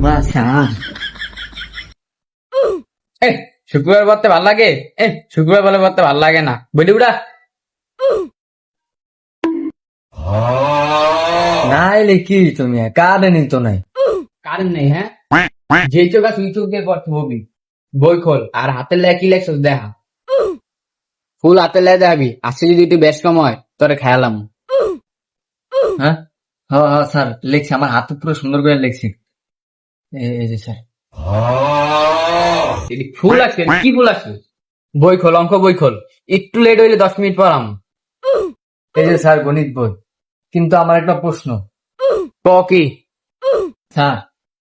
বাবা স্যার এ শুক্রবার পড়তে ভাল লাগে? শুক্রবার বলে পড়তে ভাল লাগে না, বলি উড়া। না এলে কি তুমি কারেন্ট তো নাই। কারেন্ট নেই? হ্যাঁ, যে চোখ আছে তুই চোখ দিয়ে পড়তে হবি। বই খোল আর হাতে লেখা কি লেখছ দেখা। ফুল হাতে লেখা দেখাবি, আজকে যদি একটু বেশ কম হয় তোরে খেয়ালাম। হ্যাঁ হ্যাঁ হ্যাঁ স্যার লিখছি, আমার হাতে পুরো সুন্দর করে লিখছি। এই যে স্যার ফুল আছে কি ফুল আছে? বই খোল, অঙ্ক বই খোল, একটু লেট হইলে 10 মিনিট পড়াম। এই যে স্যার গণিত বই। কিন্তু আমার একটা প্রশ্ন। ক কি? স্যার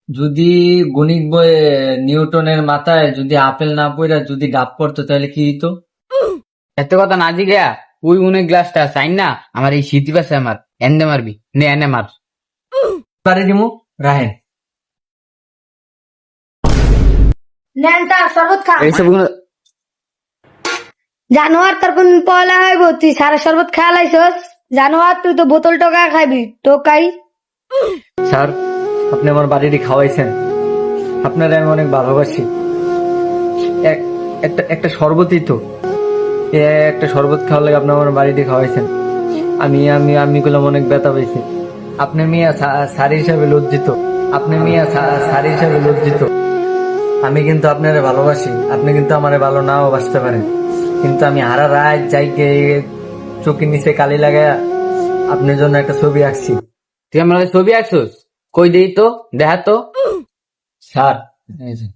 যদি গণিত বইয়ে নিউটনের মাথায় যদি আপেল না পড়া যদি ডাব পড়তো তাহলে কি হইতো? এত কথা না জিগা, ওই উনে গ্লাসটা চাই না আমার এই শীতি পাশে আমার এনে মারবি নে এনে মার। পারে দিমু রাহেন। নেন স্যার শরবত খা। এইসব জানোয়ার তোর কোন পয়লা হইব, তুই সারা শরবত খা লাইছস। জানোয়ার তুই তো বোতল টোকা খাইবি টোকাই। স্যার আপনি আমার বাড়িটি খাওয়াইছেন, আপনারা আমি অনেক ভালোবাসি। একটা শরবতই তো, একটা শরবত খাওয়ার লাগে আপনি আমার বাড়িতে খাওয়াইছেন। আমি আমি আমি গুলো অনেক ব্যথা পেয়েছি। আপনি মিয়া স্যার হিসাবে লজ্জিত, আপনি মিয়া স্যার হিসাবে লজ্জিত। আমি কিন্তু আপনারে ভালোবাসি, আপনি কিন্তু আমারে ভালো নাও বাসতে পারেন, কিন্তু আমি হারা রাত যাইকে চোখের নিচে কালি লাগায়া আপনার জন্য একটা ছবি আঁকছি। তুই আমার ছবি আঁকছিস? কই দেই তো, দেখা তো। স্যার এই যে।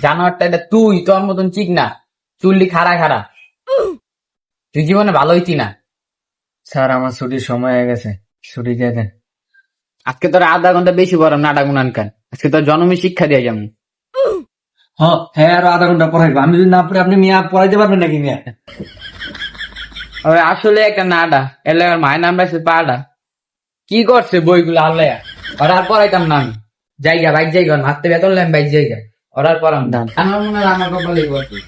জানোয়ারটা এটা তুই, তোর মতন চিক না, চুল্লি খাড়া খাড়া। তুই জীবনে ভালো হইতি না। স্যার আমার ছুটির সময় হয়ে গেছে, ছুটি দিয়ে দেন। আজকে তোর আধা ঘন্টা বেশি পড়াম না, আধা গুণান কান। আজকে তোর জন্মে শিক্ষা দিয়ে যাবো। হ্যাঁ আরো আধা ঘন্টা পড়াইবো, আমি যদি না পড়ে আপনি মিয়া পড়াইতে পারবেন নাকি মিয়া? আসলে একটা নাডা এলে মায়ের নাম রাখছে পাডা। কি করছে বইগুলো আল্লাহ, ওরা আর পড়াইতাম না আমি। জায়গা বাইক জায়গা হাতে বেতন লাম বাইক জায়গা, ওরা আর পড়াম না। আমার মনে হয় আমার কপালে